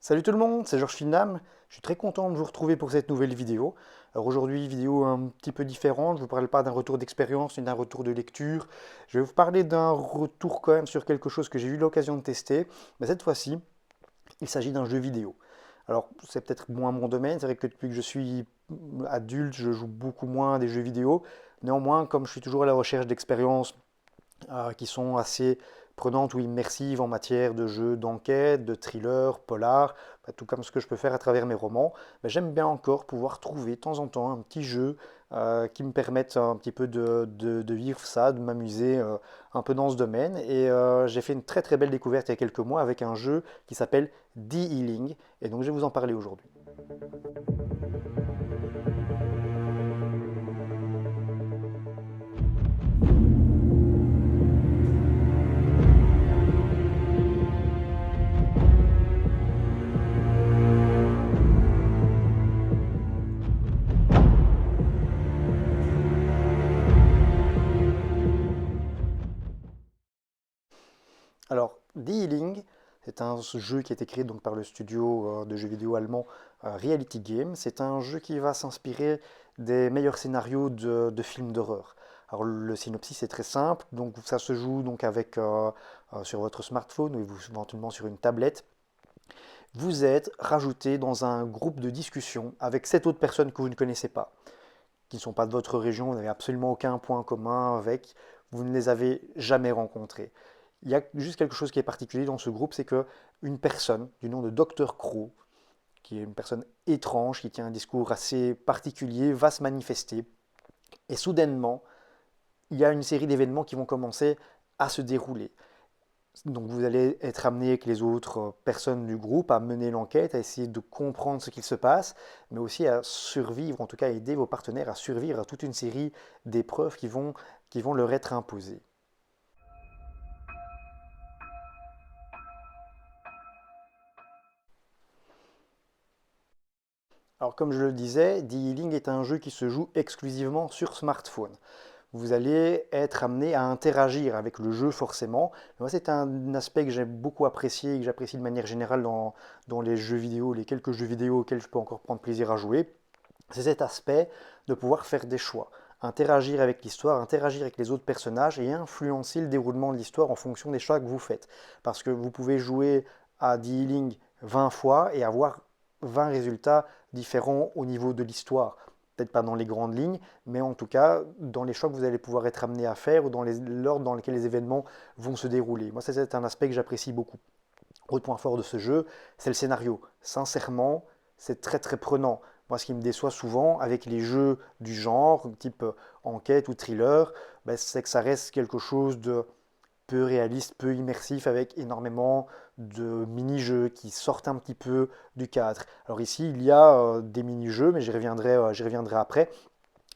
Salut tout le monde, c'est Georges Finam. Je suis très content de vous retrouver pour cette nouvelle vidéo. Alors aujourd'hui, vidéo un petit peu différente. Je ne vous parle pas d'un retour d'expérience ni d'un retour de lecture. Je vais vous parler d'un retour quand même sur quelque chose que j'ai eu l'occasion de tester. Mais cette fois-ci, il s'agit d'un jeu vidéo. Alors c'est peut-être moins mon domaine. C'est vrai que depuis que je suis adulte, je joue beaucoup moins à des jeux vidéo. Néanmoins, comme je suis toujours à la recherche d'expériences qui sont assez prenantes ou immersives en matière de jeux d'enquête, de thriller, polar, tout comme ce que je peux faire à travers mes romans. Mais j'aime bien encore pouvoir trouver de temps en temps un petit jeu qui me permette un petit peu de vivre ça, de m'amuser un peu dans ce domaine. Et j'ai fait une très très belle découverte il y a quelques mois avec un jeu qui s'appelle The Healing. Et donc je vais vous en parler aujourd'hui. Alors, The Healing, c'est un jeu qui a été créé donc, par le studio de jeux vidéo allemand Reality Game. C'est un jeu qui va s'inspirer des meilleurs scénarios de films d'horreur. Alors, le synopsis est très simple. Donc, ça se joue donc avec, sur votre smartphone ou éventuellement sur une tablette. Vous êtes rajouté dans un groupe de discussion avec 7 autres personnes que vous ne connaissez pas, qui ne sont pas de votre région, vous n'avez absolument aucun point commun avec, vous ne les avez jamais rencontrés. Il y a juste quelque chose qui est particulier dans ce groupe, c'est que une personne du nom de Dr. Crow, qui est une personne étrange, qui tient un discours assez particulier, va se manifester. Et soudainement, il y a une série d'événements qui vont commencer à se dérouler. Donc vous allez être amené avec les autres personnes du groupe à mener l'enquête, à essayer de comprendre ce qu'il se passe, mais aussi à survivre, en tout cas à aider vos partenaires à survivre à toute une série d'épreuves qui vont leur être imposées. Alors comme je le disais, The Healing est un jeu qui se joue exclusivement sur smartphone. Vous allez être amené à interagir avec le jeu forcément. Moi, c'est un aspect que j'ai beaucoup apprécié et que j'apprécie de manière générale dans les jeux vidéo, les quelques jeux vidéo auxquels je peux encore prendre plaisir à jouer. C'est cet aspect de pouvoir faire des choix, interagir avec l'histoire, interagir avec les autres personnages et influencer le déroulement de l'histoire en fonction des choix que vous faites. Parce que vous pouvez jouer à The Healing 20 fois et avoir 20 résultats différents au niveau de l'histoire. Peut-être pas dans les grandes lignes, mais en tout cas dans les choix que vous allez pouvoir être amené à faire ou dans l'ordre dans lequel les événements vont se dérouler. Moi, c'est un aspect que j'apprécie beaucoup. Autre point fort de ce jeu, c'est le scénario. Sincèrement, c'est très très prenant. Moi, ce qui me déçoit souvent avec les jeux du genre, type enquête ou thriller, ben, c'est que ça reste quelque chose de peu réaliste, peu immersif, avec énormément de mini-jeux qui sortent un petit peu du cadre. Alors ici, il y a des mini-jeux, mais j'y reviendrai après.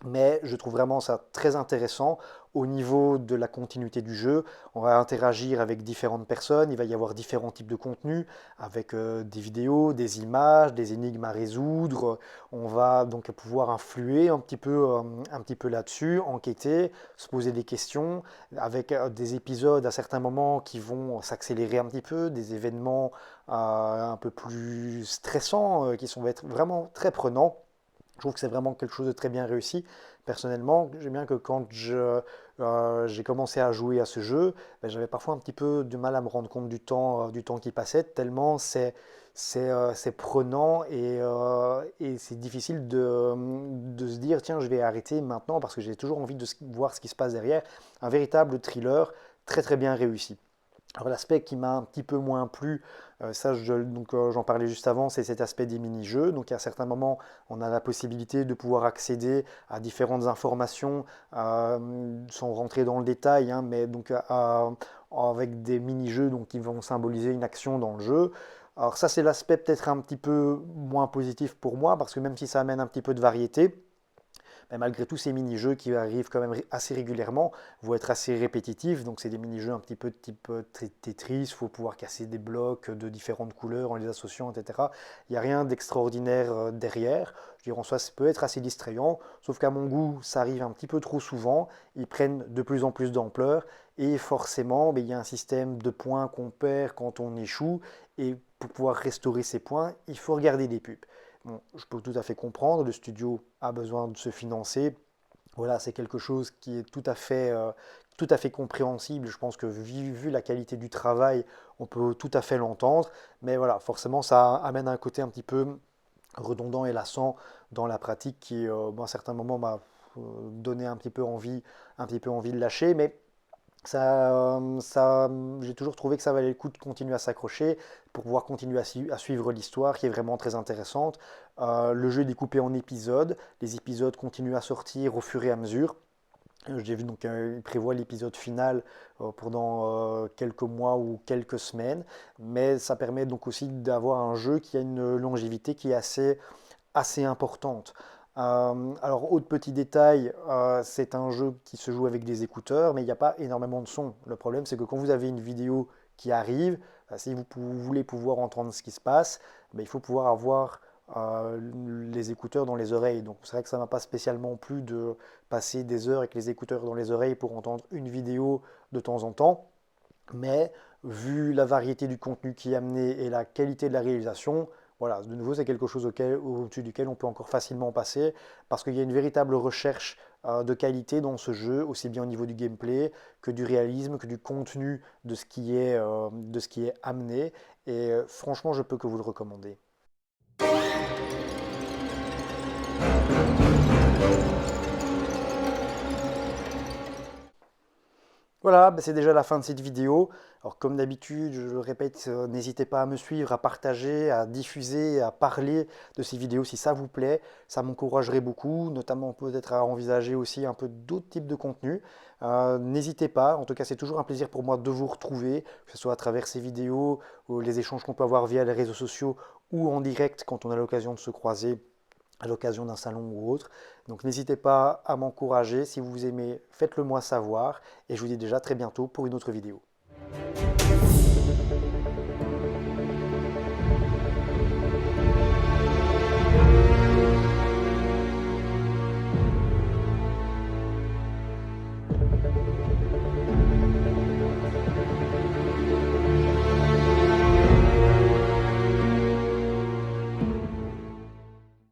Mais je trouve vraiment ça très intéressant au niveau de la continuité du jeu. On va interagir avec différentes personnes, il va y avoir différents types de contenus, avec des vidéos, des images, des énigmes à résoudre. On va donc pouvoir influer un petit peu là-dessus, enquêter, se poser des questions, avec des épisodes à certains moments qui vont s'accélérer un petit peu, des événements un peu plus stressants, vont être vraiment très prenants. Je trouve que c'est vraiment quelque chose de très bien réussi. Personnellement, j'aime bien que j'ai commencé à jouer à ce jeu, ben, j'avais parfois un petit peu du mal à me rendre compte du temps qui passait, tellement c'est prenant et c'est difficile de se dire, tiens, je vais arrêter maintenant parce que j'ai toujours envie de voir ce qui se passe derrière. Un véritable thriller très très bien réussi. Alors l'aspect qui m'a un petit peu moins plu, j'en parlais juste avant, c'est cet aspect des mini-jeux. Donc à certains moments, on a la possibilité de pouvoir accéder à différentes informations sans rentrer dans le détail, hein, mais donc avec des mini-jeux donc, qui vont symboliser une action dans le jeu. Alors ça, c'est l'aspect peut-être un petit peu moins positif pour moi, parce que même si ça amène un petit peu de variété, mais malgré tous ces mini-jeux qui arrivent quand même assez régulièrement, vont être assez répétitifs. Donc c'est des mini-jeux un petit peu de type Tetris, il faut pouvoir casser des blocs de différentes couleurs en les associant, etc. Il n'y a rien d'extraordinaire derrière. Je dirais en soi, ça peut être assez distrayant, sauf qu'à mon goût, ça arrive un petit peu trop souvent. Ils prennent de plus en plus d'ampleur et forcément, il y a un système de points qu'on perd quand on échoue. Et pour pouvoir restaurer ses points, il faut regarder des pubs. Bon, je peux tout à fait comprendre, le studio a besoin de se financer. Voilà, c'est quelque chose qui est tout à fait compréhensible. Je pense que vu la qualité du travail, on peut tout à fait l'entendre. Mais voilà, forcément, ça amène un côté un petit peu redondant et lassant dans la pratique qui, à un certain moment, m'a donné un petit peu envie de lâcher. Mais j'ai toujours trouvé que ça valait le coup de continuer à s'accrocher pour pouvoir continuer à suivre l'histoire qui est vraiment très intéressante. Le jeu est découpé en épisodes. Les épisodes continuent à sortir au fur et à mesure. J'ai vu donc il prévoit l'épisode final pendant quelques mois ou quelques semaines, mais ça permet donc aussi d'avoir un jeu qui a une longévité qui est assez importante. Alors, autre petit détail, c'est un jeu qui se joue avec des écouteurs, mais il n'y a pas énormément de son. Le problème, c'est que quand vous avez une vidéo qui arrive, si vous voulez pouvoir entendre ce qui se passe, ben, il faut pouvoir avoir les écouteurs dans les oreilles. Donc, c'est vrai que ça ne m'a pas spécialement plu de passer des heures avec les écouteurs dans les oreilles pour entendre une vidéo de temps en temps. Mais vu la variété du contenu qui est amené et la qualité de la réalisation, voilà, de nouveau, c'est quelque chose au-dessus duquel on peut encore facilement passer parce qu'il y a une véritable recherche de qualité dans ce jeu, aussi bien au niveau du gameplay que du réalisme, que du contenu de ce qui est amené. Et franchement, je peux que vous le recommander. Voilà, ben, c'est déjà la fin de cette vidéo. Alors comme d'habitude, je le répète, n'hésitez pas à me suivre, à partager, à diffuser, à parler de ces vidéos si ça vous plaît. Ça m'encouragerait beaucoup, notamment peut-être à envisager aussi un peu d'autres types de contenus. N'hésitez pas, en tout cas c'est toujours un plaisir pour moi de vous retrouver, que ce soit à travers ces vidéos, ou les échanges qu'on peut avoir via les réseaux sociaux ou en direct quand on a l'occasion de se croiser à l'occasion d'un salon ou autre. Donc n'hésitez pas à m'encourager. Si vous aimez, faites-le moi savoir. Et je vous dis déjà très bientôt pour une autre vidéo.